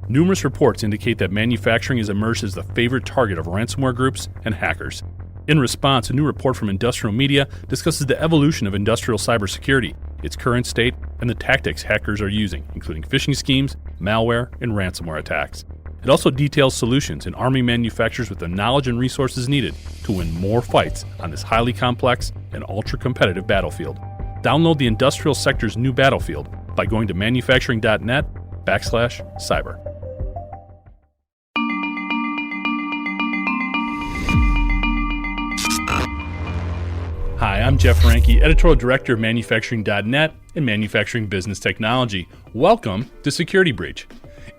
Numerous reports indicate that manufacturing has emerged as the favorite target of ransomware groups and hackers. In response, a new report from Industrial Media discusses the evolution of industrial cybersecurity, its current state, and the tactics hackers are using, including phishing schemes, malware, and ransomware attacks. It also details solutions and arming manufacturers with the knowledge and resources needed to win more fights on this highly complex and ultra-competitive battlefield. Download the industrial sector's new battlefield by going to manufacturing.net/cyber. Hi, I'm Jeff Ranke, Editorial Director of Manufacturing.net and Manufacturing Business Technology. Welcome to Security Breach.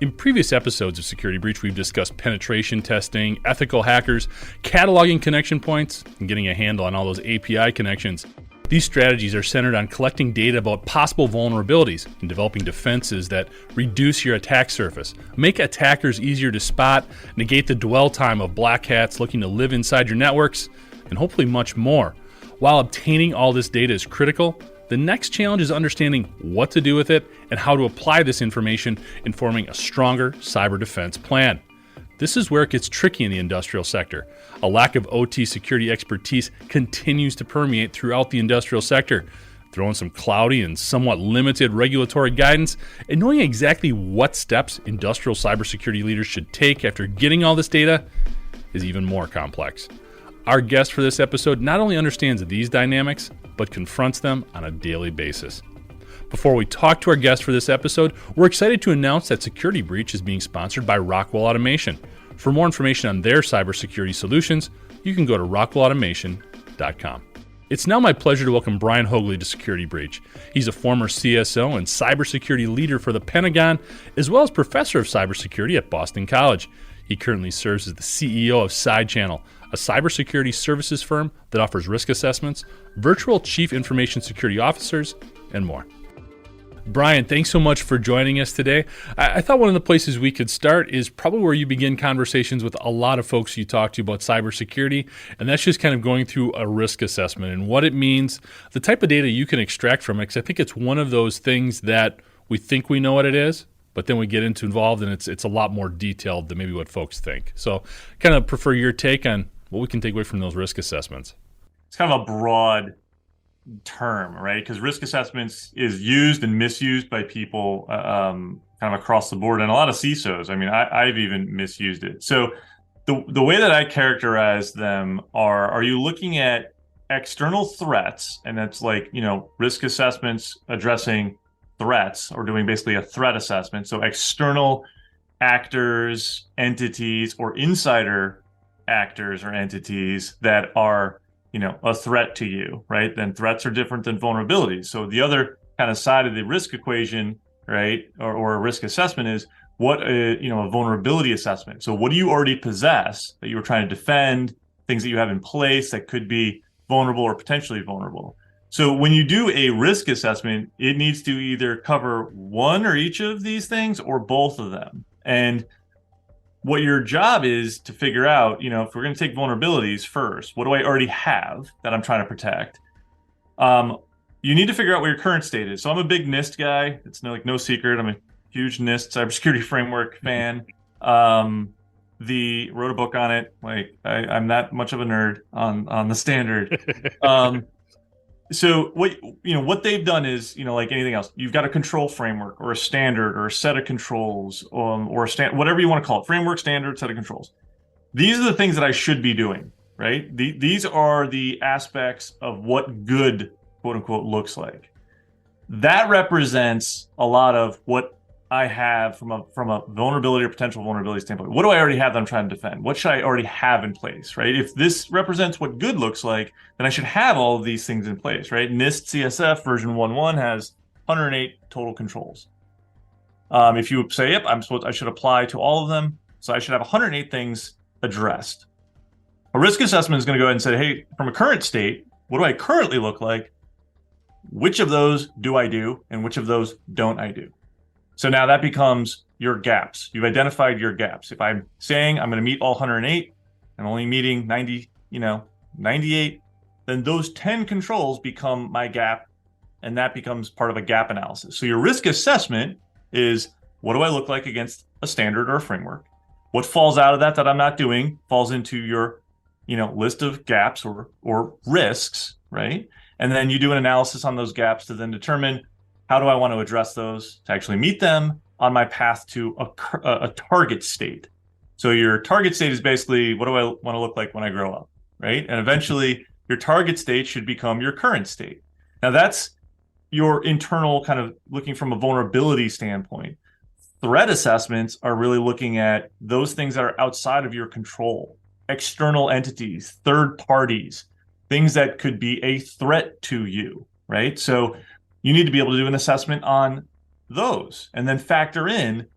In previous episodes of Security Breach, we've discussed penetration testing, ethical hackers, cataloging connection points, and getting a handle on all those API connections. These strategies are centered on collecting data about possible vulnerabilities and developing defenses that reduce your attack surface, make attackers easier to spot, negate the dwell time of black hats looking to live inside your networks, and hopefully much more. While obtaining all this data is critical, the next challenge is understanding what to do with it and how to apply this information in forming a stronger cyber defense plan. This is where it gets tricky in the industrial sector. A lack of OT security expertise continues to permeate throughout the industrial sector. Throwing some cloudy and somewhat limited regulatory guidance, and knowing exactly what steps industrial cybersecurity leaders should take after getting all this data is even more complex. Our guest for this episode not only understands these dynamics, but confronts them on a daily basis. Before we talk to our guest for this episode, we're excited to announce that Security Breach is being sponsored by Rockwell Automation. For more information on their cybersecurity solutions, you can go to rockwellautomation.com. It's now my pleasure to welcome Brian Hoagley to Security Breach. He's a former CSO and cybersecurity leader for the Pentagon, as well as professor of cybersecurity at Boston College. He currently serves as the CEO of SideChannel, a cybersecurity services firm that offers risk assessments, virtual chief information security officers, and more. Brian, thanks so much for joining us today. I thought one of the places we could start is probably where you begin conversations with a lot of folks you talk to about cybersecurity, and that's just kind of going through a risk assessment and what it means, the type of data you can extract from it, because I think it's one of those things that we think we know what it is, but then we get involved and it's a lot more detailed than maybe what folks think. So kind of prefer your take on what we can take away from those risk assessments. It's kind of a broad term, right? Because risk assessments is used and misused by people kind of across the board, and a lot of CISOs. I mean, I've even misused it. So the way that I characterize them are you looking at external threats, and that's like, risk assessments addressing threats or doing basically a threat assessment. So external actors, entities, or insider actors or entities that are, a threat to you, right? Then threats are different than vulnerabilities. So the other kind of side of the risk equation, right, or a risk assessment is what a vulnerability assessment. So what do you already possess that you were trying to defend, things that you have in place that could be vulnerable or potentially vulnerable. So when you do a risk assessment, it needs to either cover one or each of these things or both of them. And what your job is to figure out, if we're going to take vulnerabilities first, what do I already have that I'm trying to protect? You need to figure out what your current state is. So I'm a big NIST guy. It's no secret. I'm a huge NIST cybersecurity framework fan. Wrote a book on it. I'm that much of a nerd on the standard. So what they've done is, like anything else, you've got a control framework or a standard or a set of controls, or whatever you want to call it, framework, standard, set of controls. These are the things that I should be doing, right? These are the aspects of what good, quote unquote, looks like. That represents a lot of what I have from a vulnerability or potential vulnerability standpoint. What do I already have that I'm trying to defend? What should I already have in place, right? If this represents what good looks like, then I should have all of these things in place, right? NIST CSF version 1.1 has 108 total controls. If you say, yep, I should apply to all of them, so I should have 108 things addressed. A risk assessment is going to go ahead and say, hey, from a current state, what do I currently look like? Which of those do I do, and which of those don't I do? So now that becomes your gaps. You've identified your gaps. If I'm saying I'm going to meet all 108, I'm only meeting 98, then those 10 controls become my gap, and that becomes part of a gap analysis. So your risk assessment is what do I look like against a standard or a framework? What falls out of that I'm not doing falls into your, list of gaps or risks, right? And then you do an analysis on those gaps to then determine how do I want to address those to actually meet them on my path to a target state. So your target state is basically what do I want to look like when I grow up, right? And eventually your target state should become your current state. Now that's your internal kind of looking from a vulnerability standpoint. Threat assessments are really looking at those things that are outside of your control, external entities, third parties, things that could be a threat to you, right? So you need to be able to do an assessment on those and then factor in,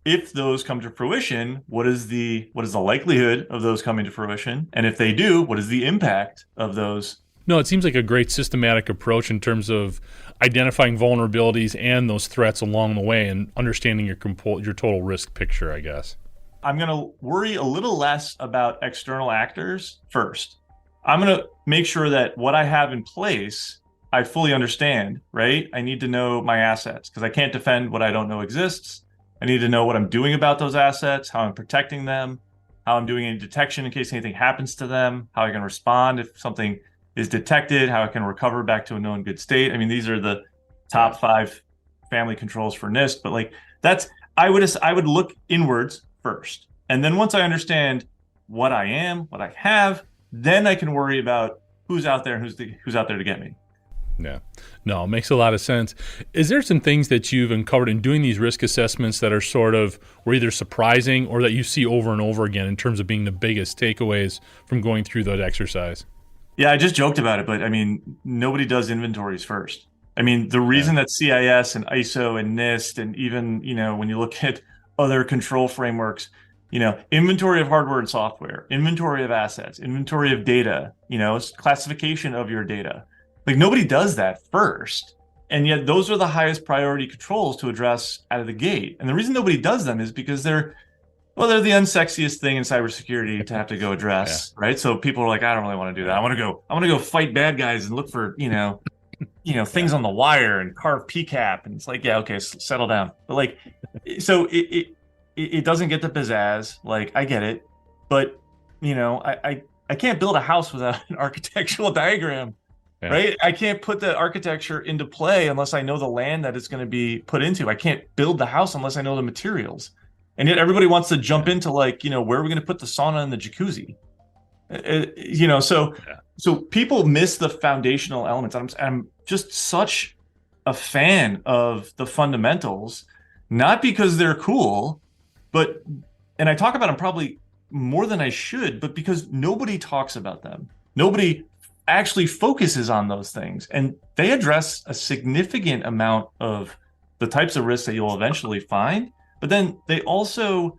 if those come to fruition, what is the likelihood of those coming to fruition? And if they do, what is the impact of those? No, it seems like a great systematic approach in terms of identifying vulnerabilities and those threats along the way and understanding your total risk picture, I guess. I'm going to worry a little less about external actors first. I'm going to make sure that what I have in place, I fully understand, right? I need to know my assets because I can't defend what I don't know exists. I need to know what I'm doing about those assets, how I'm protecting them, how I'm doing any detection in case anything happens to them, how I can respond if something is detected, how I can recover back to a known good state. I mean, these are the top 5 family controls for NIST, but like I would look inwards first. And then once I understand what I am, what I have, then I can worry about who's out there and who's out there to get me. Yeah. No, it makes a lot of sense. Is there some things that you've uncovered in doing these risk assessments that are were either surprising or that you see over and over again in terms of being the biggest takeaways from going through that exercise? Yeah, I just joked about it, but I mean, nobody does inventories first. I mean, the reason that CIS and ISO and NIST and even, when you look at other control frameworks, inventory of hardware and software, inventory of assets, inventory of data, classification of your data. Like nobody does that first. And yet those are the highest priority controls to address out of the gate. And the reason nobody does them is because they're the unsexiest thing in cybersecurity to have to go address, right? So people are like, I don't really want to do that. I want to go fight bad guys and look for, things on the wire and carve PCAP. And it's like, yeah, okay, settle down. But like, so it doesn't get the pizzazz. Like, I get it. But, I can't build a house without an architectural diagram. Yeah. Right? I can't put the architecture into play unless I know the land that it's going to be put into. I can't build the house unless I know the materials. And yet everybody wants to jump into like, where are we going to put the sauna and the jacuzzi? So people miss the foundational elements. I'm just such a fan of the fundamentals, not because they're cool, and I talk about them probably more than I should, but because nobody talks about them. Nobody actually focuses on those things, and they address a significant amount of the types of risks that you'll eventually find, but then they also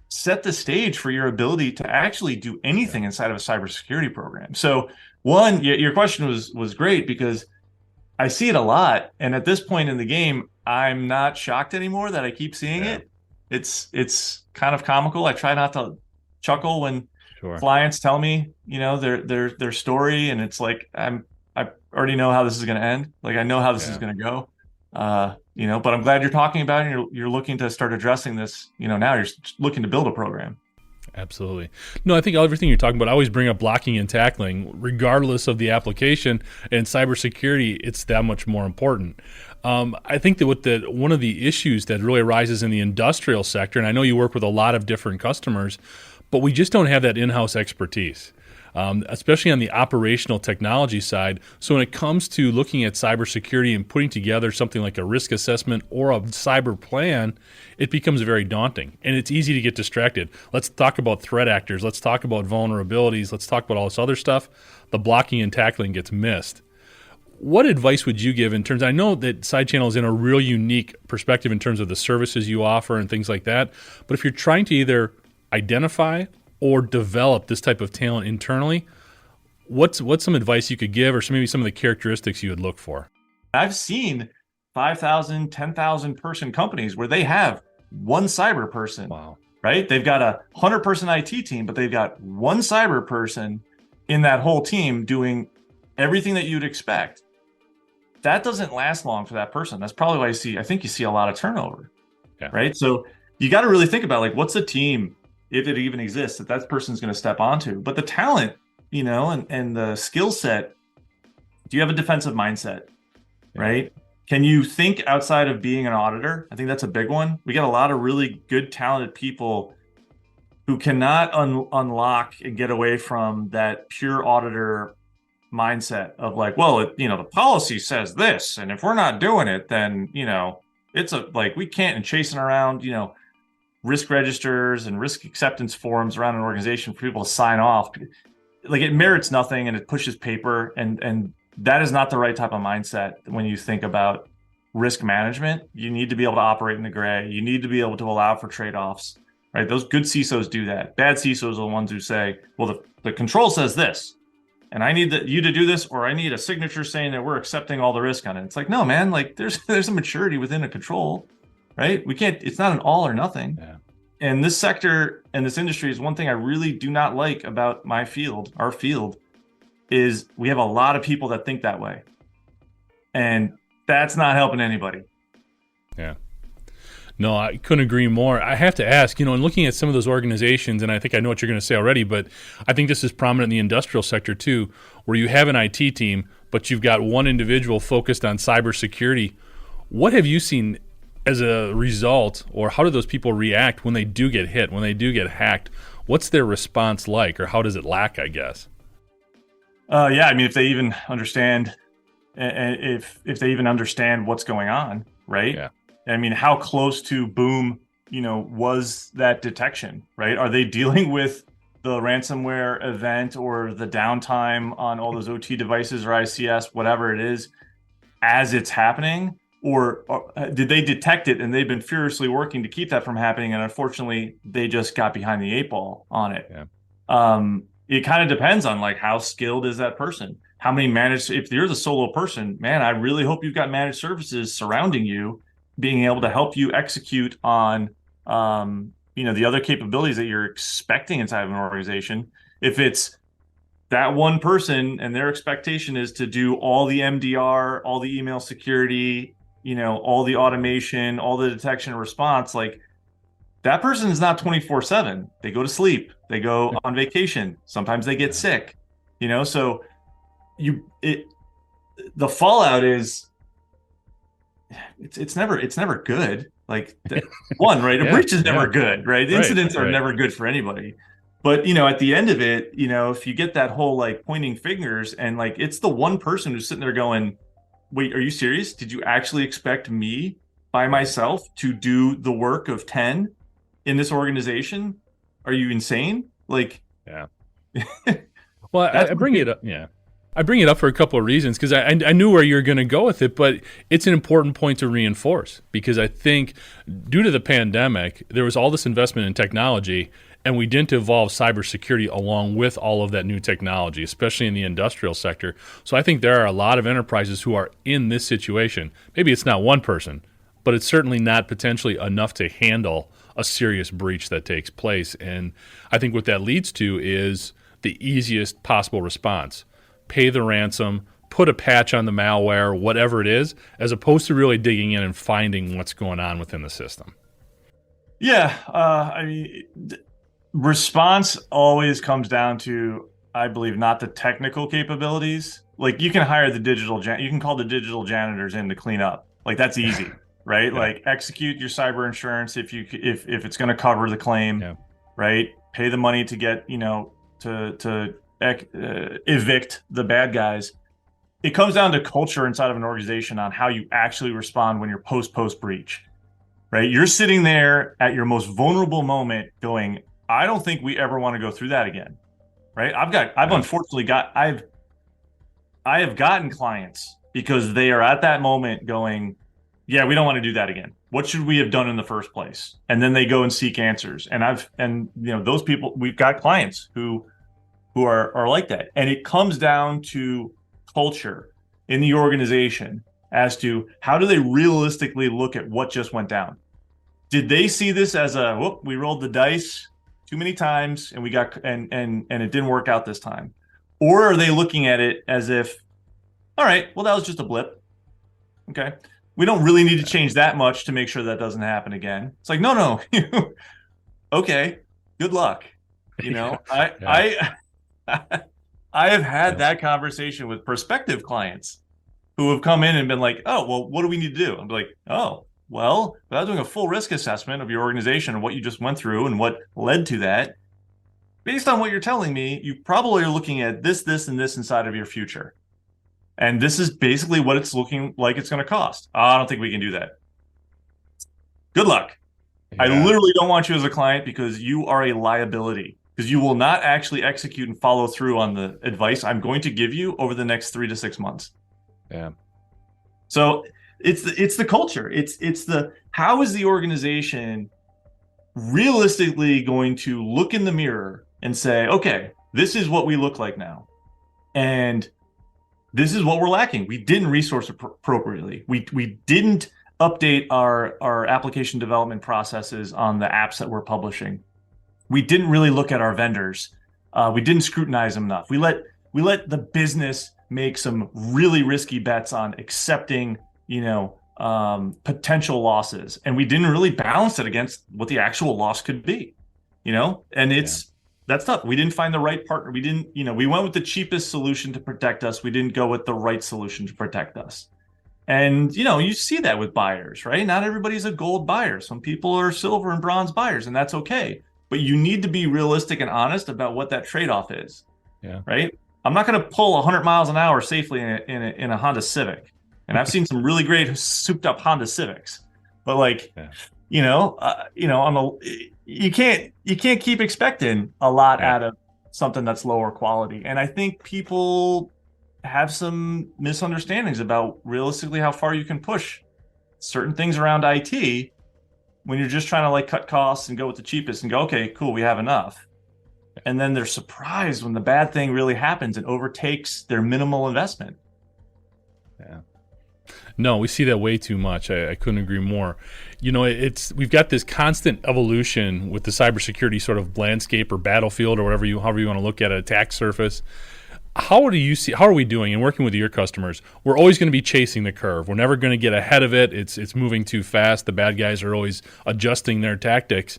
set the stage for your ability to actually do anything inside of a cybersecurity program. So one, your question was great because I see it a lot, and at this point in the game, I'm not shocked anymore that I keep seeing it. It's kind of comical. I try not to chuckle when clients tell me, their story, and it's like I already know how this is going to end. Like I know how this is going to go. But I'm glad you're talking about it. And you're looking to start addressing this. Now you're looking to build a program. Absolutely. No, I think everything you're talking about, I always bring up blocking and tackling, regardless of the application. And cybersecurity, it's that much more important. I think that one of the issues that really arises in the industrial sector, and I know you work with a lot of different customers, but we just don't have that in-house expertise, especially on the operational technology side. So when it comes to looking at cybersecurity and putting together something like a risk assessment or a cyber plan, it becomes very daunting, and it's easy to get distracted. Let's talk about threat actors. Let's talk about vulnerabilities. Let's talk about all this other stuff. The blocking and tackling gets missed. What advice would you give in terms, I know that SideChannel is in a real unique perspective in terms of the services you offer and things like that, but if you're trying to either identify or develop this type of talent internally, what's some advice you could give, or maybe some of the characteristics you would look for? I've seen 5,000, 10,000 person companies where they have one cyber person. Wow. Right? They've got a 100-person IT team, but they've got one cyber person in that whole team doing everything that you'd expect. That doesn't last long for that person. That's probably why I think you see a lot of turnover. Yeah. right? So you got to really think about like, what's the team, if it even exists, that person's going to step onto. But the talent, and the skill set, do you have a defensive mindset, Yeah. right? Can you think outside of being an auditor? I think that's a big one. We got a lot of really good, talented people who cannot unlock and get away from that pure auditor mindset of like, well, the policy says this, and if we're not doing it, then it's like we can't, and chasing around risk registers and risk acceptance forms around an organization for people to sign off. Like, it merits nothing and it pushes paper, and that is not the right type of mindset when you think about risk management. You need to be able to operate in the gray. You need to be able to allow for trade-offs, right? Those good CISOs do that. Bad CISOs are the ones who say, well, the control says this, and I need you to do this, or I need a signature saying that we're accepting all the risk on it. It's like, no, man, like there's a maturity within a control, right? We can't, it's not an all or nothing. Yeah. And this sector and this industry is one thing I really do not like about our field, is we have a lot of people that think that way. And that's not helping anybody. Yeah. No, I couldn't agree more. I have to ask, in looking at some of those organizations, and I think I know what you're going to say already, but I think this is prominent in the industrial sector too, where you have an IT team, but you've got one individual focused on cybersecurity. What have you seen as a result, or how do those people react when they do get hit, when they do get hacked? What's their response like, or how does it lack, I guess? Yeah, I mean, if they even understand, if they even understand what's going on, right? Yeah. I mean, how close to boom, was that detection, right? Are they dealing with the ransomware event or the downtime on all those OT devices or ICS, whatever it is, as it's happening? Or did they detect it and they've been furiously working to keep that from happening, and unfortunately they just got behind the 8 ball on it? Yeah. It kind of depends on like how skilled is that person, how many managed, if you're the solo person, man, I really hope you've got managed services surrounding you, being able to help you execute on the other capabilities that you're expecting inside of an organization. If it's that one person and their expectation is to do all the MDR, all the email security, all the automation, all the detection and response, like, that person is not 24/7. They go to sleep, they go on vacation, sometimes they get sick, so the fallout is, it's never good. Like, one, right? A breach is never good, right? Incidents are never good for anybody. But, at the end of it, if you get that whole like pointing fingers, and like, it's the one person who's sitting there going, wait, are you serious? Did you actually expect me by myself to do the work of 10 in this organization? Are you insane? Like, yeah. Well, I bring it up. Yeah. I bring it up for a couple of reasons, because I knew where you're going to go with it, but it's an important point to reinforce, because I think due to the pandemic, there was all this investment in technology, and we didn't evolve cybersecurity along with all of that new technology, especially in the industrial sector. So I think there are a lot of enterprises who are in this situation. Maybe it's not one person, but it's certainly not potentially enough to handle a serious breach that takes place. And I think what that leads to is the easiest possible response. Pay the ransom, put a patch on the malware, whatever it is, as opposed to really digging in and finding what's going on within the system. Yeah. I mean, response always comes down to, I believe, not the technical capabilities. Like, you can hire you can call the digital janitors in to clean up. Like, that's easy, right? Yeah. Like, execute your cyber insurance if it's going to cover the claim, right? Pay the money to get, to evict the bad guys. It comes down to culture inside of an organization on how you actually respond when you're post breach, right? You're sitting there at your most vulnerable moment going, I don't think we ever want to go through that again, right? I have gotten clients because they are at that moment going, yeah, we don't want to do that again. What should we have done in the first place? And then they go and seek answers. And those people, we've got clients who are like that. And it comes down to culture in the organization as to how do they realistically look at what just went down. Did they see this as we rolled the dice too many times and we got and it didn't work out this time? Or are they looking at it as if, all right, well, that was just a blip. Okay. we don't really need to change that much to make sure that doesn't happen again. It's like, no. Okay, good luck. You know, I have had that conversation with prospective clients who have come in and been like, oh, well, what do we need to do? I'm like, oh, well, without doing a full risk assessment of your organization and what you just went through and what led to that, based on what you're telling me, you probably are looking at this, and this inside of your future. And this is basically what it's looking like it's going to cost. I don't think we can do that. Good luck. Yeah. I literally don't want you as a client because you are a liability, because you will not actually execute and follow through on the advice I'm going to give you over the next 3 to 6 months. Yeah. So it's the culture. It's the, how is the organization realistically going to look in the mirror and say, okay, this is what we look like now, and this is what we're lacking. We didn't resource appropriately. We didn't update our application development processes on the apps that we're publishing. We didn't really look at our vendors. We didn't scrutinize them enough. We let the business make some really risky bets on accepting, potential losses, and we didn't really balance it against what the actual loss could be, and that's tough. We didn't find the right partner. We didn't, we went with the cheapest solution to protect us. We didn't go with the right solution to protect us. And, you see that with buyers, right? Not everybody's a gold buyer. Some people are silver and bronze buyers, and that's okay. But you need to be realistic and honest about what that trade-off is. Yeah. Right? I'm not going to pull 100 miles an hour safely in a Honda Civic. And I've seen some really great souped up Honda Civics. But you can't keep expecting a lot out of something that's lower quality. And I think people have some misunderstandings about realistically how far you can push certain things around IT when you're just trying to cut costs and go with the cheapest and go, okay, cool, we have enough. And then they're surprised when the bad thing really happens and overtakes their minimal investment. Yeah. No, we see that way too much. I couldn't agree more. We've got this constant evolution with the cybersecurity sort of landscape or battlefield or however you want to look at it, attack surface. How are we doing in working with your customers? We're always going to be chasing the curve. We're never going to get ahead of it. It's moving too fast. The bad guys are always adjusting their tactics.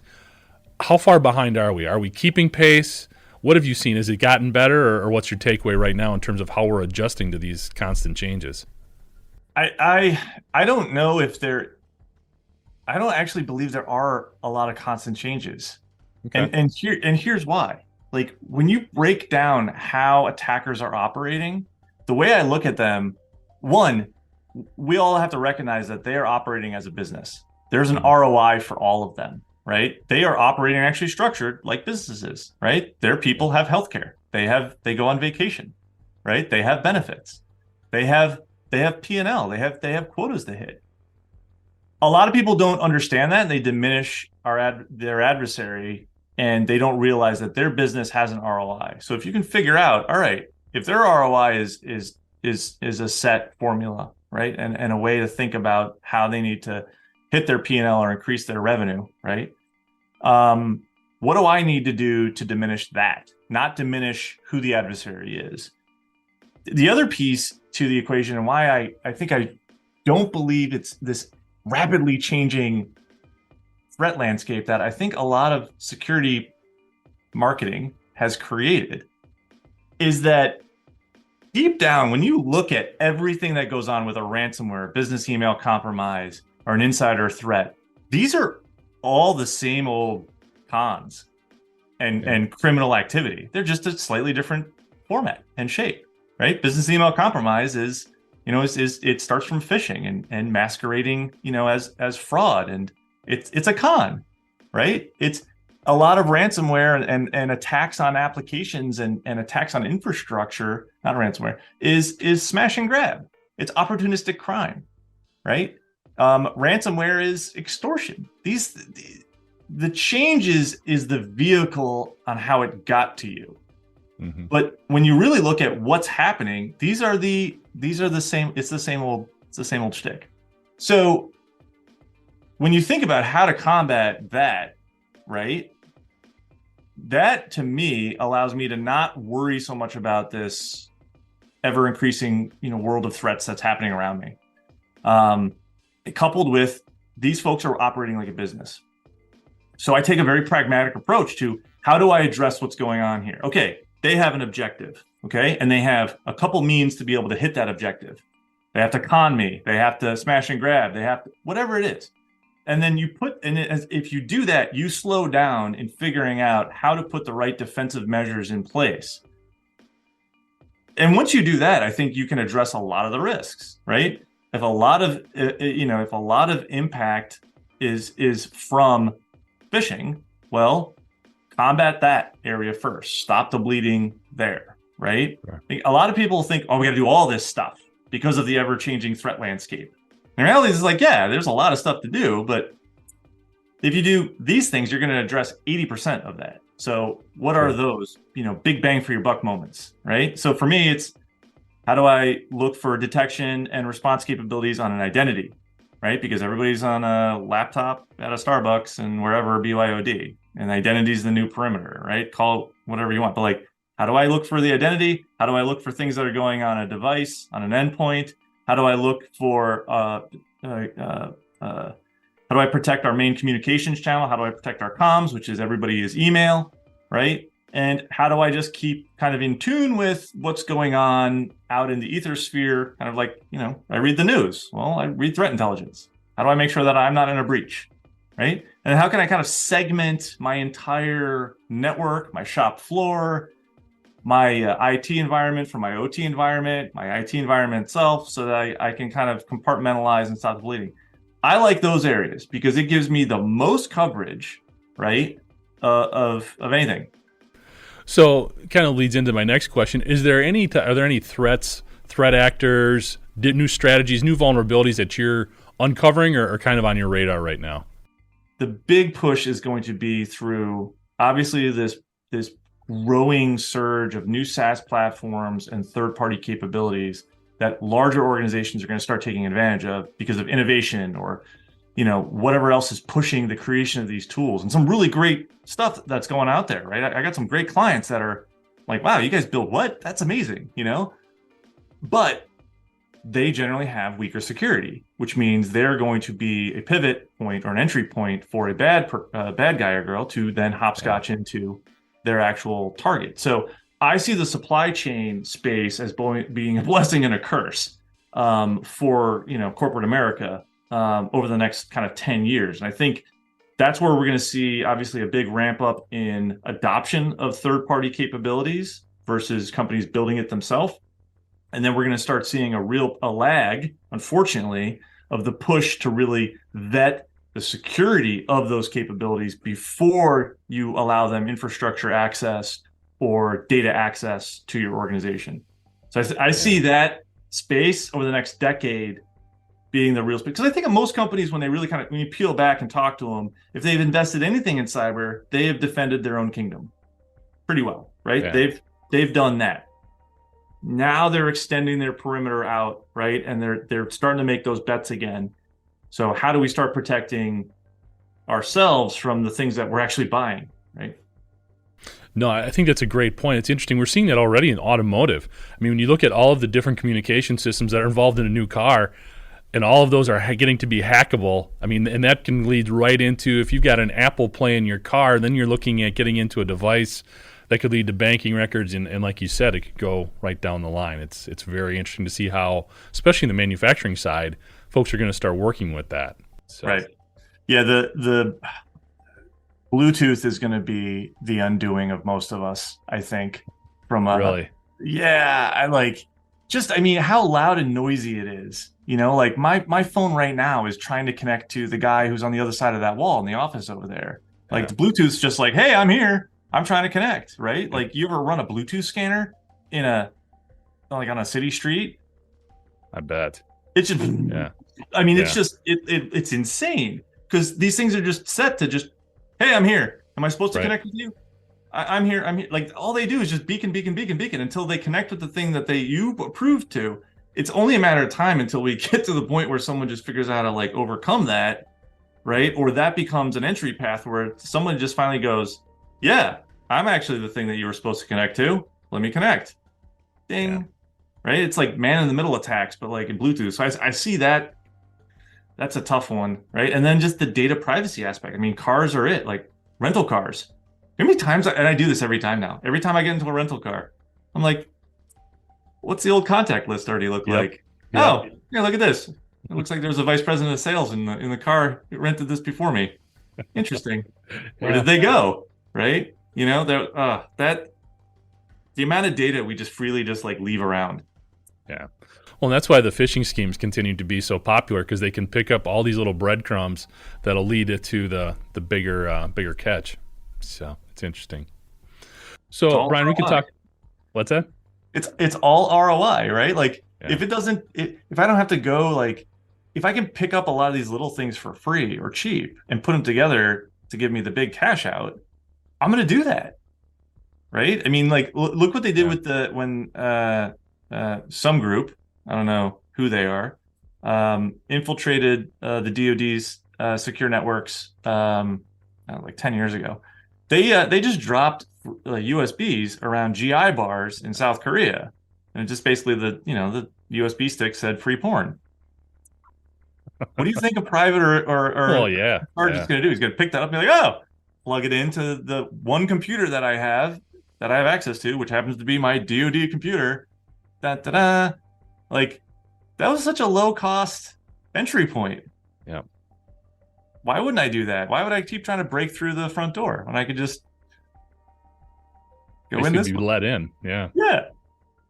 How far behind are we? Are we keeping pace? What have you seen? Has it gotten better, or what's your takeaway right now in terms of how we're adjusting to these constant changes? I don't know if I don't actually believe there are a lot of constant changes. Okay. And here's why. When you break down how attackers are operating, the way I look at them, one, we all have to recognize that they are operating as a business. There's an ROI for all of them, right? They are operating and actually structured like businesses, right? Their people have healthcare. They go on vacation, right? They have benefits. They have P&L. They have quotas to hit. A lot of people don't understand that, and they diminish their adversary, and they don't realize that their business has an ROI. So if you can figure out, all right, if their ROI is a set formula, right, and a way to think about how they need to hit their P&L or increase their revenue, right? What do I need to do to diminish that, not diminish who the adversary is? The other piece to the equation, and why I think I don't believe it's this rapidly changing threat landscape that I think a lot of security marketing has created, is that deep down, when you look at everything that goes on with a ransomware, business email compromise, or an insider threat, these are all the same old cons and criminal activity. They're just a slightly different format and shape, right? Business email compromise is it starts from phishing and masquerading, as fraud, and it's a con, right? It's a lot of ransomware and attacks on applications and attacks on infrastructure, not ransomware, is smash and grab. It's opportunistic crime, right? Ransomware is extortion. The change is the vehicle on how it got to you. Mm-hmm. But when you really look at what's happening, these are the same. It's the same old shtick. So when you think about how to combat that, right? That to me allows me to not worry so much about this ever increasing, world of threats that's happening around me. coupled with these folks are operating like a business. So I take a very pragmatic approach to how do I address what's going on here? Okay, they have an objective, okay? And they have a couple means to be able to hit that objective. They have to con me. They have to smash and grab. They have to, whatever it is. And then if you do that, you slow down in figuring out how to put the right defensive measures in place. And once you do that, I think you can address a lot of the risks, right? If a lot of impact is from phishing, well, combat that area first. Stop the bleeding there, right? Right. A lot of people think, oh, we got to do all this stuff because of the ever-changing threat landscape. In reality, it's like, yeah, there's a lot of stuff to do, but if you do these things, you're going to address 80% of that. So what are those, big bang for your buck moments, right? So for me, it's how do I look for detection and response capabilities on an identity, right? Because everybody's on a laptop at a Starbucks and wherever, BYOD, and identity is the new perimeter, right? Call it whatever you want. But like, how do I look for the identity? How do I look for things that are going on a device, on an endpoint? How do I look for, how do I protect our main communications channel? How do I protect our comms, which is everybody is email, right? And how do I just keep kind of in tune with what's going on out in the ether sphere? Kind of like, I read the news. Well, I read threat intelligence. How do I make sure that I'm not in a breach, right? And how can I kind of segment my entire network, my shop floor, my IT environment from my OT environment, my IT environment itself, so that I can kind of compartmentalize and stop the bleeding. I like those areas because it gives me the most coverage, right, of anything. So kind of leads into my next question. Are there any threats, threat actors, new strategies, new vulnerabilities that you're uncovering or kind of on your radar right now? The big push is going to be through, obviously, this growing surge of new SaaS platforms and third-party capabilities that larger organizations are going to start taking advantage of because of innovation or, whatever else is pushing the creation of these tools, and some really great stuff that's going out there, right? I got some great clients that are like, wow, you guys build what? That's amazing, But they generally have weaker security, which means they're going to be a pivot point or an entry point for a bad guy or girl to then hopscotch into their actual target. So I see the supply chain space as being a blessing and a curse for corporate America over the next kind of 10 years. And I think that's where we're going to see obviously a big ramp up in adoption of third-party capabilities versus companies building it themselves. And then we're going to start seeing a lag, unfortunately, of the push to really vet the security of those capabilities before you allow them infrastructure access or data access to your organization. So I see that space over the next decade being the real space. Because I think of most companies, when you peel back and talk to them, if they've invested anything in cyber, they have defended their own kingdom pretty well, right? Yeah. They've done that. Now they're extending their perimeter out, right? And they're starting to make those bets again. So how do we start protecting ourselves from the things that we're actually buying, right? No, I think that's a great point. It's interesting. We're seeing that already in automotive. I mean, when you look at all of the different communication systems that are involved in a new car, and all of those are getting to be hackable. I mean, and that can lead right into, if you've got an Apple Play in your car, then you're looking at getting into a device that could lead to banking records. And like you said, it could go right down the line. It's very interesting to see how, especially in the manufacturing side, folks are going to start working with that. So. Right. Yeah, the Bluetooth is going to be the undoing of most of us, I think. Really? Yeah, I mean, how loud and noisy it is. Like my phone right now is trying to connect to the guy who's on the other side of that wall in the office over there. Like the Bluetooth's just like, hey, I'm here. I'm trying to connect, right? Like, you ever run a Bluetooth scanner on a city street? I bet. It's just, I mean, it's just, it's insane because these things are just set to just, hey, I'm here. Am I supposed to connect with you? I'm here. Like, all they do is just beacon until they connect with the thing that you approved to. It's only a matter of time until we get to the point where someone just figures out how to overcome that, right? Or that becomes an entry path where someone just finally goes, yeah, I'm actually the thing that you were supposed to connect to. Let me connect. Ding. Yeah. Right? It's like man in the middle attacks, but in Bluetooth. So I see that that's a tough one, right? And then just the data privacy aspect. I mean, cars are it, like rental cars. How many times, and I do this every time now. Every time I get into a rental car, I'm like, what's the old contact list already look Yep. like? Yep. Oh, yeah, look at this. It looks like there's a vice president of sales in the car who rented this before me. Interesting. Where Yeah. did they go? Right? You know, that the amount of data we just freely just like leave around. Yeah. Well, and that's why the phishing schemes continue to be so popular, because they can pick up all these little breadcrumbs that'll lead it to the bigger catch. So it's interesting. It's So all Brian, we could ROI. talk. What's that? It's all ROI, right? Like Yeah. if it doesn't, if I don't have to go, like if I can pick up a lot of these little things for free or cheap and put them together to give me the big cash out, I'm going to do that, right? I mean, like look what they did Yeah. with when some group, I don't know who they are, infiltrated the DoD's secure networks like 10 years ago. They just dropped USBs around GI bars in South Korea, and just basically the USB stick said free porn. What do you think a private or Well, yeah. sergeant's going to do? He's going to pick that up and be like, oh, plug it into the one computer that I have access to, which happens to be my DoD computer. Da da da. Like that was such a low cost entry point. Yeah. Why wouldn't I do that? Why would I keep trying to break through the front door when I could just go in Basically this be one? let in. Yeah. Yeah.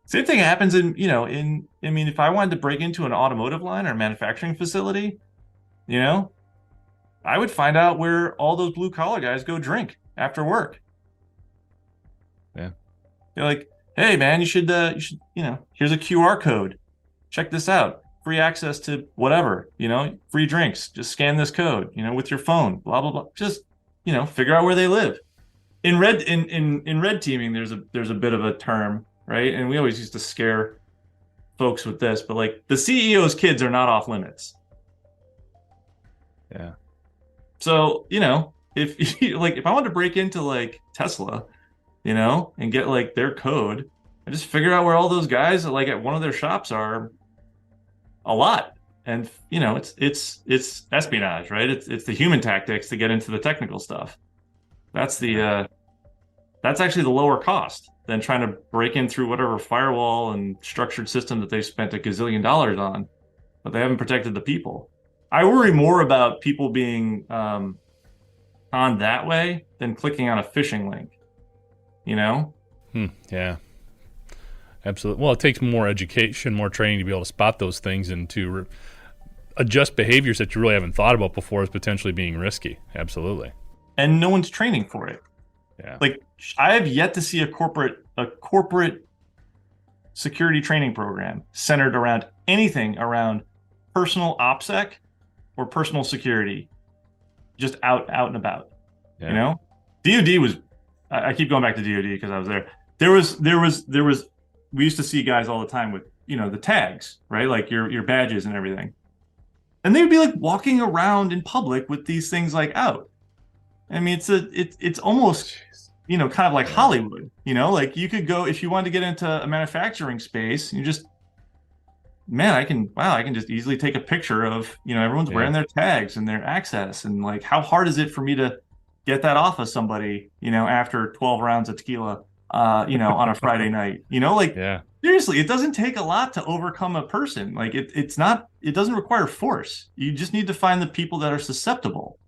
Same thing happens I mean, if I wanted to break into an automotive line or a manufacturing facility, I would find out where all those blue collar guys go drink after work. Yeah. They're like, hey man, you should, here's a QR code. Check this out. Free access to whatever, free drinks. Just scan this code, with your phone, blah, blah, blah. Just, figure out where they live. In red teaming, there's a bit of a term, right? And we always used to scare folks with this, but like the CEO's kids are not off limits. Yeah. So, if if I wanted to break into like Tesla, and get like their code, I just figure out where all those guys like at one of their shops are a lot. And it's espionage, right? It's the human tactics to get into the technical stuff. That's that's actually the lower cost than trying to break in through whatever firewall and structured system that they've spent a gazillion dollars on, but they haven't protected the people. I worry more about people being on that way than clicking on a phishing link. Yeah. Absolutely. Well, it takes more education, more training to be able to spot those things and to adjust behaviors that you really haven't thought about before as potentially being risky. Absolutely. And no one's training for it. Yeah. Like I have yet to see a corporate security training program centered around anything around personal OPSEC or personal security, just out and about. Yeah. DoD was. I keep going back to DoD because I was there. There was. We used to see guys all the time with the tags, right? Like your badges and everything, and they would be like walking around in public with these things like out. I mean, it's almost kind of like Hollywood. Like you could go if you wanted to get into a manufacturing space, you just I can just easily take a picture of everyone's wearing their tags and their access, and like how hard is it for me to get that off of somebody after 12 rounds of tequila on a Friday night. Seriously, it doesn't take a lot to overcome a person. Like it doesn't require force. You just need to find the people that are susceptible.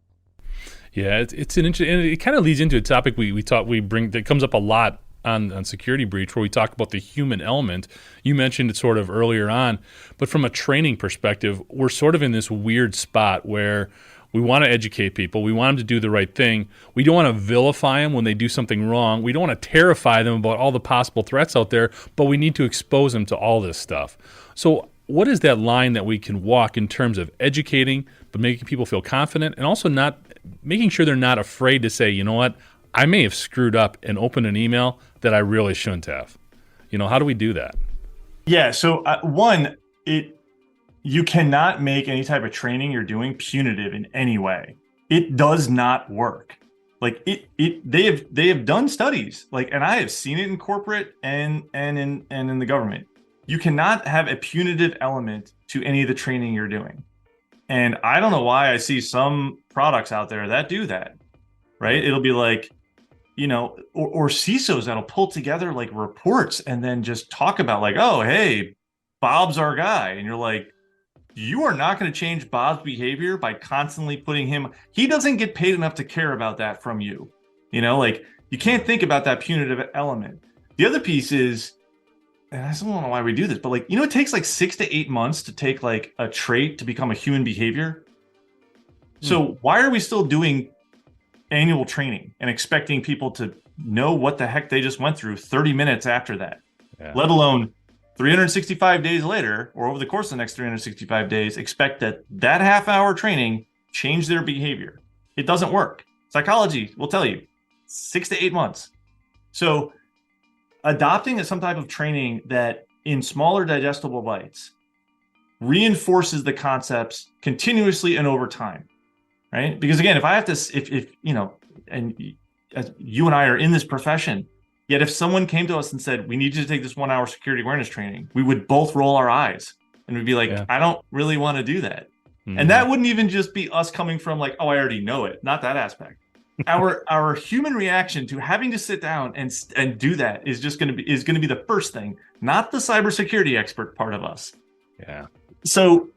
Yeah, it's an interesting, and it kind of leads into a topic we bring that comes up a lot on Security Breach, where we talk about the human element. You mentioned it sort of earlier on, but from a training perspective, we're sort of in this weird spot where we want to educate people. We want them to do the right thing. We don't want to vilify them when they do something wrong. We don't want to terrify them about all the possible threats out there, but we need to expose them to all this stuff. So what is that line that we can walk in terms of educating, but making people feel confident, and also not making sure they're not afraid to say, you know what, I may have screwed up and opened an email that I really shouldn't have. How do we do that? Yeah. So you cannot make any type of training you're doing punitive in any way. It does not work. Like they have done studies, and I have seen it in corporate and in the government. You cannot have a punitive element to any of the training you're doing. And I don't know why I see some products out there that do that, right? It'll be like, or CISOs that'll pull together like reports and then just talk about like, oh, hey, Bob's our guy. And you're like, you are not going to change Bob's behavior by constantly putting him, he doesn't get paid enough to care about that from you. Like you can't think about that punitive element. The other piece is, and I don't know why we do this, but like, it takes like 6 to 8 months to take like a trait to become a human behavior. So why are we still doing annual training and expecting people to know what the heck they just went through 30 minutes after that, let alone 365 days later, or over the course of the next 365 days, expect that half-hour training change their behavior? It doesn't work. Psychology will tell you 6 to 8 months. So adopting some type of training that in smaller digestible bites reinforces the concepts continuously and over time, right? Because again, if I have to, if and you and I are in this profession, yet if someone came to us and said, we need you to take this 1 hour security awareness training, we would both roll our eyes and we'd be like, I don't really want to do that. And that wouldn't even just be us coming from like, oh, I already know it. Not that aspect. Our human reaction to having to sit down and do that is going to be the first thing, not the cybersecurity expert part of us. Yeah. So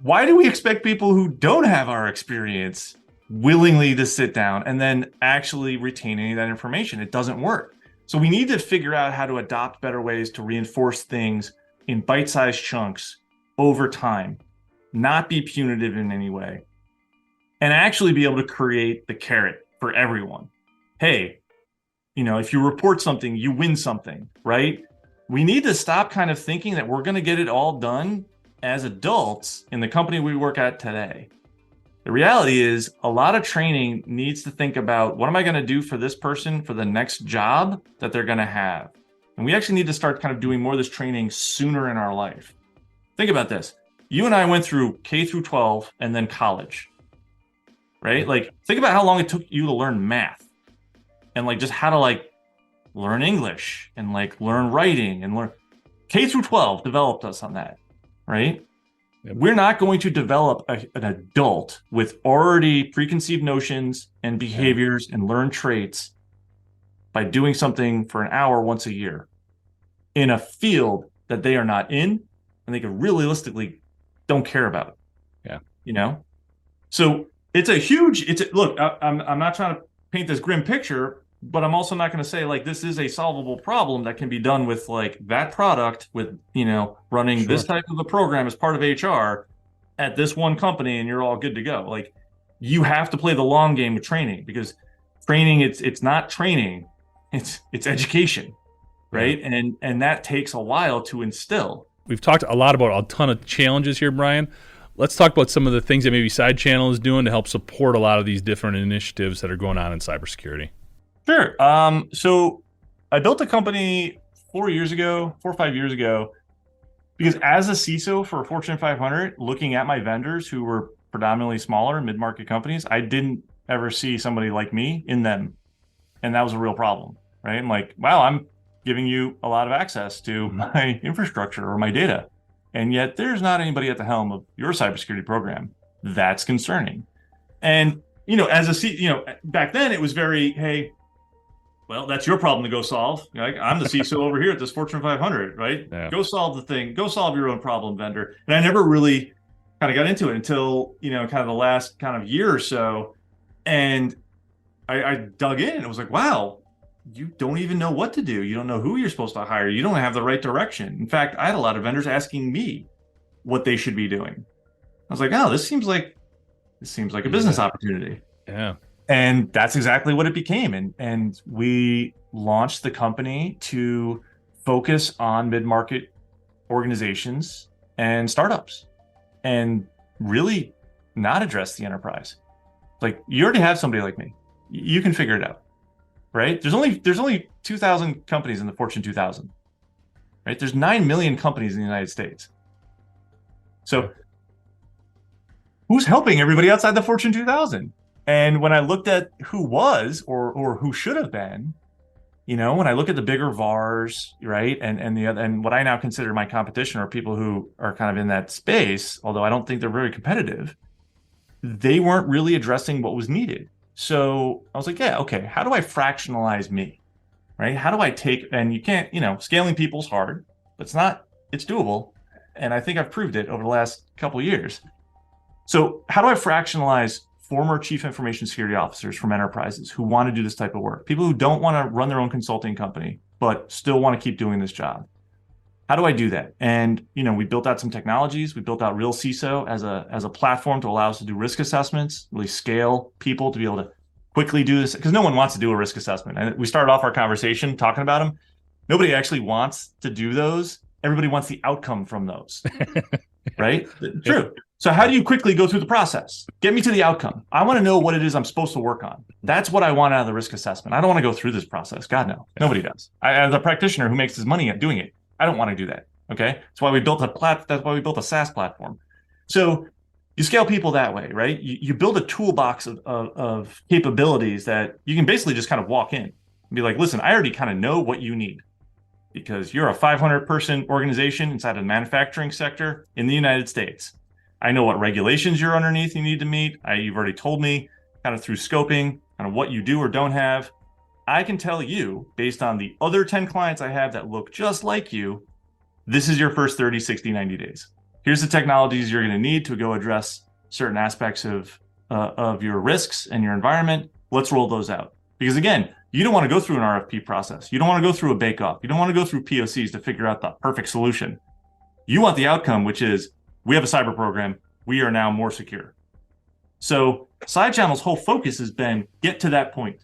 why do we expect people who don't have our experience willingly to sit down and then actually retain any of that information? It doesn't work. So we need to figure out how to adopt better ways to reinforce things in bite-sized chunks over time, not be punitive in any way, and actually be able to create the carrot for everyone. Hey, if you report something, you win something, right? We need to stop kind of thinking that we're going to get it all done as adults in the company we work at today. The reality is a lot of training needs to think about, what am I going to do for this person for the next job that they're going to have? And we actually need to start kind of doing more of this training sooner in our life. Think about this. You and I went through K through 12 and then college, right? Like, think about how long it took you to learn math and like just how to like learn English and like learn writing and learn. K through 12 developed us on that, right? We're not going to develop an adult with already preconceived notions and behaviors and learned traits by doing something for an hour once a year in a field that they are not in and they can realistically don't care about. So look, I'm not trying to paint this grim picture, but I'm also not going to say like this is a solvable problem that can be done with like that product with, running this type of a program as part of HR at this one company and you're all good to go. Like, you have to play the long game with training, because training, it's not training, it's education, right? And that takes a while to instill. We've talked a lot about a ton of challenges here, Brian. Let's talk about some of the things that maybe Side Channel is doing to help support a lot of these different initiatives that are going on in cybersecurity. Sure. So I built a company 4 or 5 years ago, because as a CISO for a Fortune 500, looking at my vendors who were predominantly smaller mid-market companies, I didn't ever see somebody like me in them. And that was a real problem, right? I'm like, wow, I'm giving you a lot of access to my infrastructure or my data, and yet there's not anybody at the helm of your cybersecurity program. That's concerning. And, back then it was very, hey, well, that's your problem to go solve. Like, I'm the CISO over here at this Fortune 500, right? Yeah. Go solve the thing. Go solve your own problem, vendor. And I never really kind of got into it until, kind of the last kind of year or so. And I dug in and it was like, wow, you don't even know what to do. You don't know who you're supposed to hire. You don't have the right direction. In fact, I had a lot of vendors asking me what they should be doing. I was like, oh, this seems like a business opportunity. Yeah. And that's exactly what it became. And we launched the company to focus on mid-market organizations and startups and really not address the enterprise. Like, you already have somebody like me. You can figure it out, right? There's only 2,000 companies in the Fortune 2000, right? There's 9 million companies in the United States. So who's helping everybody outside the Fortune 2000? And when I looked at who was or who should have been, when I look at the bigger VARs, right, and what I now consider my competition are people who are kind of in that space, although I don't think they're very competitive, they weren't really addressing what was needed. So I was like, yeah, okay, how do I fractionalize me, right? How do I take, and you can't, scaling people's hard, but it's doable. And I think I've proved it over the last couple of years. So how do I fractionalize former chief information security officers from enterprises who want to do this type of work? People who don't want to run their own consulting company, but still want to keep doing this job. How do I do that? And, we built out some technologies. We built out Real CISO as a platform to allow us to do risk assessments, really scale people to be able to quickly do this, because no one wants to do a risk assessment. And we started off our conversation talking about them. Nobody actually wants to do those. Everybody wants the outcome from those, right? True. So how do you quickly go through the process? Get me to the outcome. I want to know what it is I'm supposed to work on. That's what I want out of the risk assessment. I don't want to go through this process. God, no. Nobody does. As a practitioner who makes his money at doing it, I don't want to do that. Okay. That's why we built a SaaS platform. So you scale people that way, right? You build a toolbox of capabilities that you can basically just kind of walk in and be like, listen, I already kind of know what you need, because you're a 500-person organization inside of the manufacturing sector in the United States. I know what regulations you're underneath you need to meet. You've already told me kind of through scoping kind of what you do or don't have. I can tell you, based on the other 10 clients I have that look just like you, this is your first 30, 60, 90 days. Here's the technologies you're going to need to go address certain aspects of your risks and your environment. Let's roll those out. Because again, you don't want to go through an RFP process. You don't want to go through a bake-off. You don't want to go through POCs to figure out the perfect solution. You want the outcome, which is, we have a cyber program. We are now more secure. So SideChannel's whole focus has been, get to that point.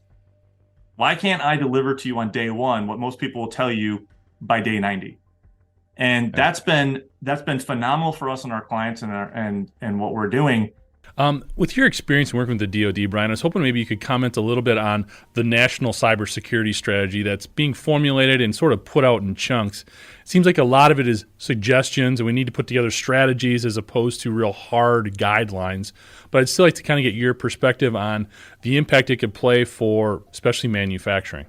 Why can't I deliver to you on day one what most people will tell you by day 90? And that's been phenomenal for us and our clients and what we're doing. With your experience working with the DoD, Brian, I was hoping maybe you could comment a little bit on the national cybersecurity strategy that's being formulated and sort of put out in chunks. It seems like a lot of it is suggestions, and we need to put together strategies as opposed to real hard guidelines. But I'd still like to kind of get your perspective on the impact it could play for especially manufacturing.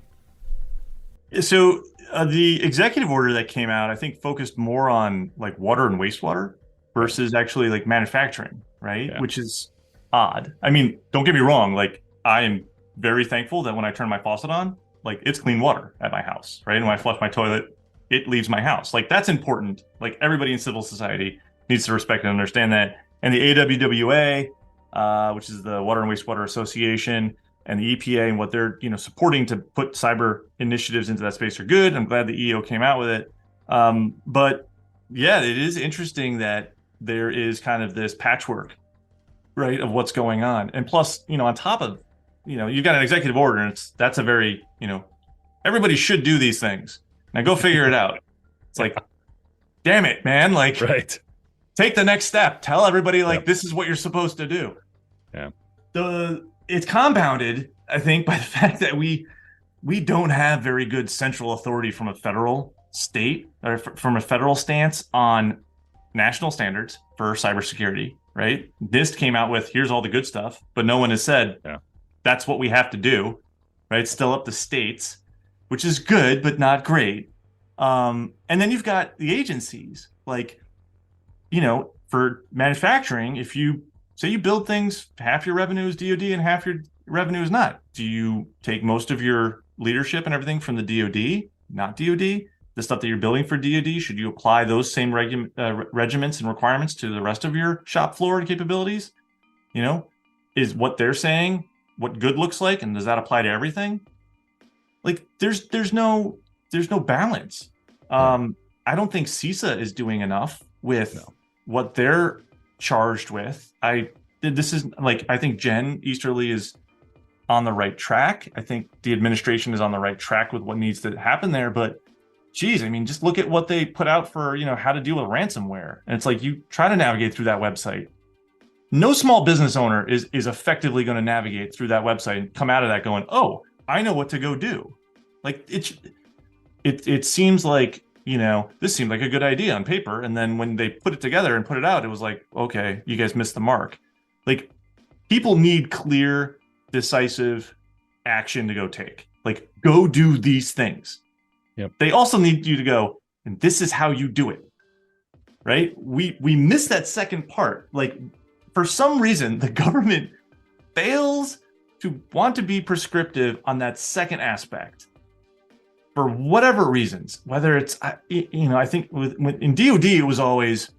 So the executive order that came out, I think, focused more on like water and wastewater versus actually like manufacturing, right? Yeah. Which is odd. I mean, don't get me wrong. Like, I am very thankful that when I turn my faucet on, like, it's clean water at my house, right? And when I flush my toilet, it leaves my house. Like, that's important. Like, everybody in civil society needs to respect and understand that. And the AWWA, which is the Water and Wastewater Association, and the EPA and what they're supporting to put cyber initiatives into that space are good. I'm glad the EO came out with it. But yeah, it is interesting that there is kind of this patchwork, right, of what's going on. And plus, on top of, you've got an executive order, and that's a very, everybody should do these things. Now go figure it out. It's like, damn it, man. Like, right. Take the next step. Tell everybody, like, This is what you're supposed to do. Yeah. It's compounded, I think, by the fact that we don't have very good central authority from a federal state or from a federal stance on national standards for cybersecurity, right? NIST came out with, here's all the good stuff, but no one has said, that's what we have to do, right? It's still up to states, which is good, but not great. And then you've got the agencies, like, for manufacturing, if you say you build things, half your revenue is DoD and half your revenue is not. Do you take most of your leadership and everything from the DoD, not DoD? The stuff that you're building for DoD, should you apply those same regiments and requirements to the rest of your shop floor and capabilities? Is what they're saying what good looks like, and does that apply to everything? Like, there's no balance. I don't think CISA is doing enough with what they're charged with. I think Jen Easterly is on the right track. I think the administration is on the right track with what needs to happen there. But geez, I mean, just look at what they put out for, how to deal with ransomware. And it's like, you try to navigate through that website. No small business owner is effectively going to navigate through that website and come out of that going, oh, I know what to go do. Like, it seems like, this seemed like a good idea on paper. And then when they put it together and put it out, it was like, okay, you guys missed the mark. Like, people need clear, decisive action to go take. Like, go do these things. Yep. They also need you to go, and this is how you do it. Right? We miss that second part. Like, for some reason, the government fails to want to be prescriptive on that second aspect for whatever reasons. Whether it's, I think in DoD, it was always,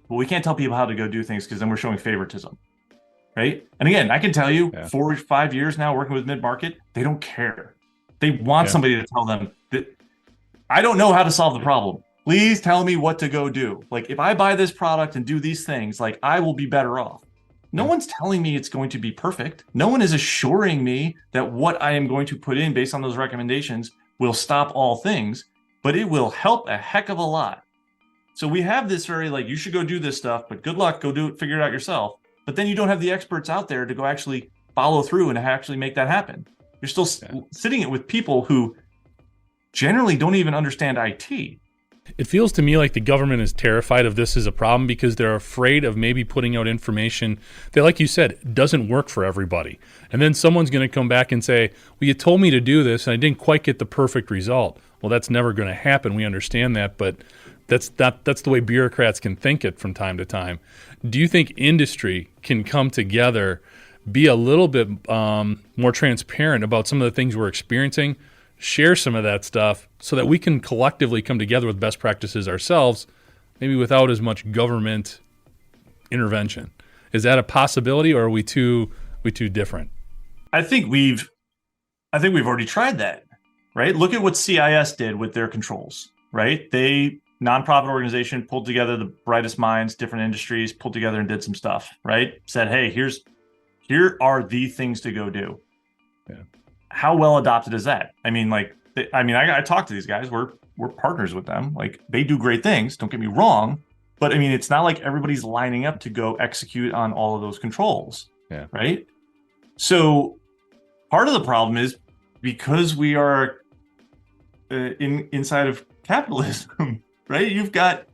well, we can't tell people how to go do things because then we're showing favoritism. Right? And again, I can tell you, 4 or 5 years now working with mid-market, they don't care. They want somebody to tell them that I don't know how to solve the problem. Please tell me what to go do. Like, if I buy this product and do these things, like, I will be better off. No one's telling me it's going to be perfect. No one is assuring me that what I am going to put in based on those recommendations will stop all things, but it will help a heck of a lot. So we have this very, like, you should go do this stuff, but good luck, go do it, figure it out yourself. But then you don't have the experts out there to go actually follow through and actually make that happen. You're still sitting it with people who generally don't even understand IT. It feels to me like the government is terrified of this as a problem because they're afraid of maybe putting out information that, like you said, doesn't work for everybody. And then someone's going to come back and say, well, you told me to do this and I didn't quite get the perfect result. Well, that's never going to happen. We understand that, but that's the way bureaucrats can think it from time to time. Do you think industry can come together, be a little bit more transparent about some of the things we're experiencing, share some of that stuff so that we can collectively come together with best practices ourselves, maybe without as much government intervention? Is that a possibility, or are we too different? I think we've already tried that, right? Look at what CIS did with their controls, right? They, nonprofit organization, pulled together the brightest minds, different industries, pulled together and did some stuff, right? Said, hey, here are the things to go do. Yeah. How well adopted is that? I mean, I talk to these guys. We're partners with them. Like, they do great things. Don't get me wrong, but I mean, it's not like everybody's lining up to go execute on all of those controls. Yeah. Right. So part of the problem is because we are inside of capitalism, right? You've got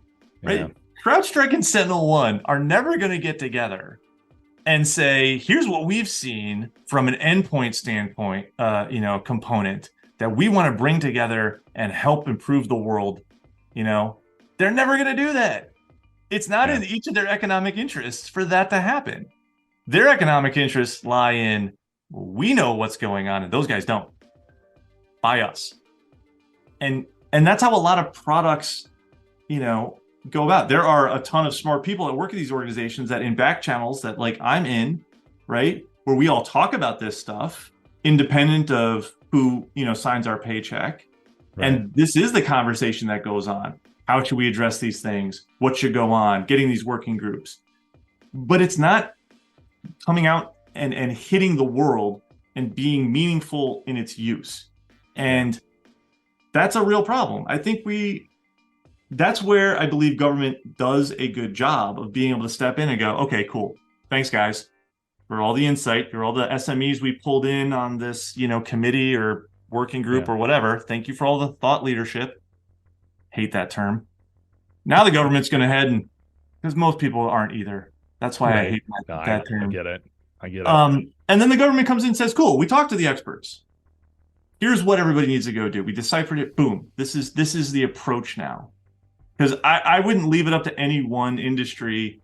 CrowdStrike and SentinelOne are never going to get together and say, here's what we've seen from an endpoint standpoint, component that we want to bring together and help improve the world. They're never going to do that. It's not in each of their economic interests for that to happen. Their economic interests lie in, we know what's going on and those guys don't. By us. And that's how a lot of products, go about. There are a ton of smart people that work at these organizations that in back channels that, like, I'm in, right, where we all talk about this stuff independent of who, signs our paycheck. Right. And this is the conversation that goes on. How should we address these things? What should go on? Getting these working groups. But it's not coming out and hitting the world and being meaningful in its use. And that's a real problem. I think that's where I believe government does a good job of being able to step in and go, okay, cool. Thanks, guys, for all the insight, for all the SMEs we pulled in on this, committee or working group or whatever. Thank you for all the thought leadership. Hate that term. Now the government's going to head and, because most people aren't either. That's why I hate that term. I get it. And then the government comes in and says, cool, we talked to the experts. Here's what everybody needs to go do. We deciphered it. Boom. This is the approach now. Because I wouldn't leave it up to any one industry.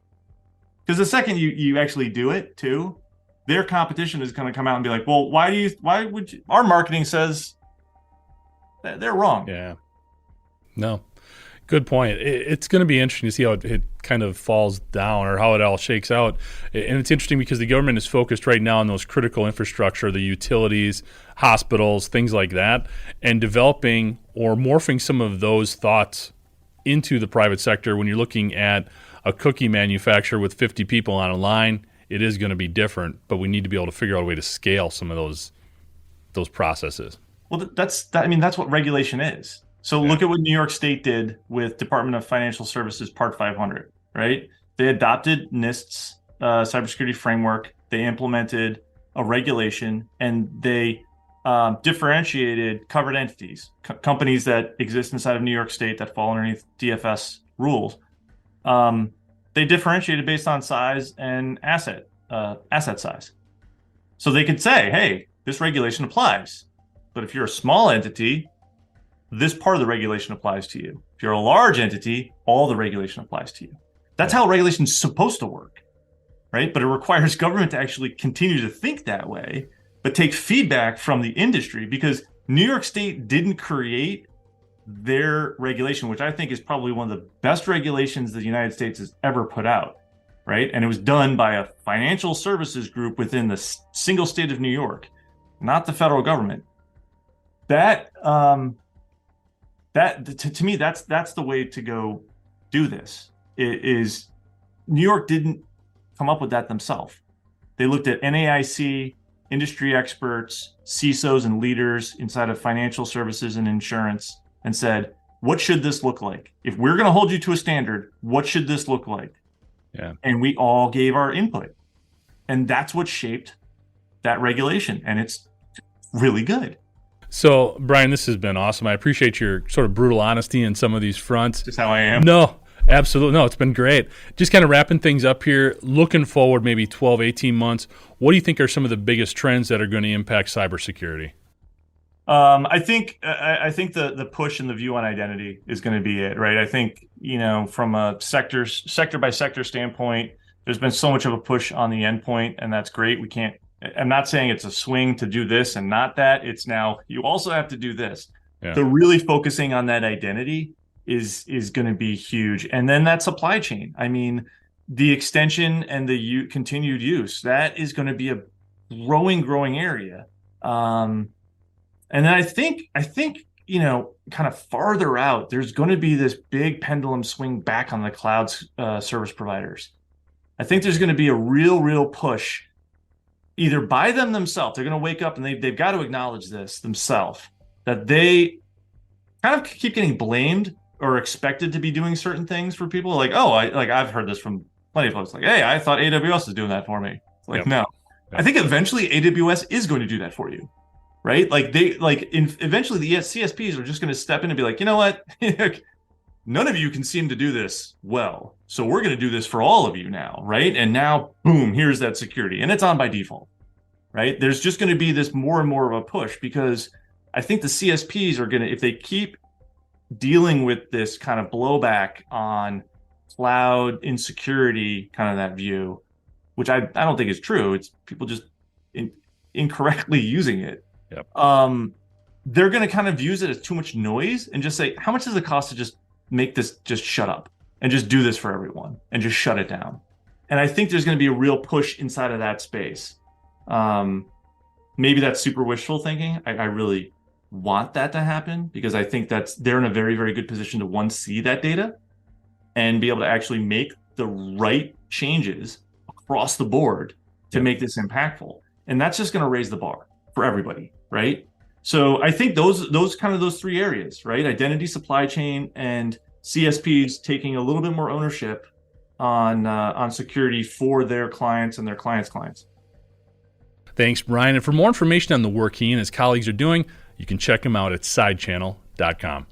Because the second you actually do it too, their competition is going to come out and be like, well, why would you? Our marketing says that they're wrong. Yeah. No. Good point. It's going to be interesting to see how it kind of falls down or how it all shakes out. And it's interesting because the government is focused right now on those critical infrastructure, the utilities, hospitals, things like that, and developing or morphing some of those thoughts into the private sector. When you're looking at a cookie manufacturer with 50 people on a line, it is going to be different, but we need to be able to figure out a way to scale some of those processes. Well, that's what regulation is. So look at what New York State did with Department of Financial Services Part 500, right? They adopted NIST's cybersecurity framework. They implemented a regulation, and they differentiated covered entities, companies that exist inside of New York State that fall underneath DFS rules. They differentiated based on size and asset size. So they could say, hey, this regulation applies. But if you're a small entity, this part of the regulation applies to you. If you're a large entity, all the regulation applies to you. That's how regulation is supposed to work, right? But it requires government to actually continue to think that way, but take feedback from the industry, because New York State didn't create their regulation, which I think is probably one of the best regulations the United States has ever put out, right? And it was done by a financial services group within the single state of New York, not the federal government. To me, that's the way to go do this. It is New York didn't come up with that themselves. They looked at NAIC, industry experts, CISOs, and leaders inside of financial services and insurance, and said, what should this look like? If we're going to hold you to a standard, what should this look like? Yeah. And we all gave our input. And that's what shaped that regulation. And it's really good. So, Brian, this has been awesome. I appreciate your sort of brutal honesty in some of these fronts. Just how I am. No, absolutely. No, it's been great. Just kind of wrapping things up here, looking forward maybe 12, 18 months, what do you think are some of the biggest trends that are going to impact cybersecurity? I think the push and the view on identity is going to be it, right? I think, from a sector by sector standpoint, there's been so much of a push on the endpoint, and that's great. I'm not saying it's a swing to do this and not that. It's now you also have to do this. Yeah. So really focusing on that identity is going to be huge. And then that supply chain. I mean, the extension and the continued use, that is going to be a growing area. And then I think, kind of farther out, there's going to be this big pendulum swing back on the cloud service providers. I think there's going to be a real push either by them themselves. They're going to wake up and they've got to acknowledge this themselves, that they kind of keep getting blamed or expected to be doing certain things for people. Like, I've heard this from plenty of folks. Like, hey, I thought AWS was doing that for me. It's like, no. Yep. I think eventually AWS is going to do that for you. Right? Eventually the CSPs are just going to step in and be like, you know what? None of you can seem to do this well. So we're going to do this for all of you now. Right? And now, boom, here's that security. And it's on by default. Right? There's just going to be this more and more of a push, because I think the CSPs are going to, if they keep dealing with this kind of blowback on cloud insecurity, kind of that view, which I don't think is true. It's people just incorrectly using it. Yep. They're going to kind of use it as too much noise and just say, how much does it cost to just make this just shut up and just do this for everyone and just shut it down? And I think there's going to be a real push inside of that space. Maybe that's super wishful thinking. I really want that to happen, because I think they're in a very, very good position to see that data and be able to actually make the right changes across the board to make this impactful. And that's just going to raise the bar for everybody, right? So I think those three areas, right? Identity, supply chain, and CSPs taking a little bit more ownership on security for their clients and their clients' clients. Thanks, Brian. And for more information on the work he and his colleagues are doing, you can check him out at sidechannel.com.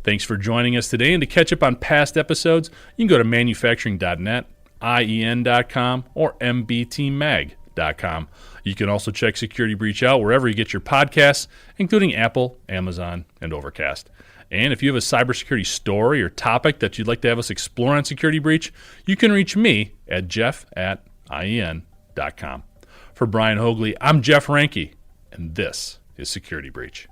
Thanks for joining us today. And to catch up on past episodes, you can go to manufacturing.net, IEN.com, or mbtmag.com. You can also check Security Breach out wherever you get your podcasts, including Apple, Amazon, and Overcast. And if you have a cybersecurity story or topic that you'd like to have us explore on Security Breach, you can reach me at jeff@ien.com. For Brian Hoagley, I'm Jeff Ranke, and this is Security Breach.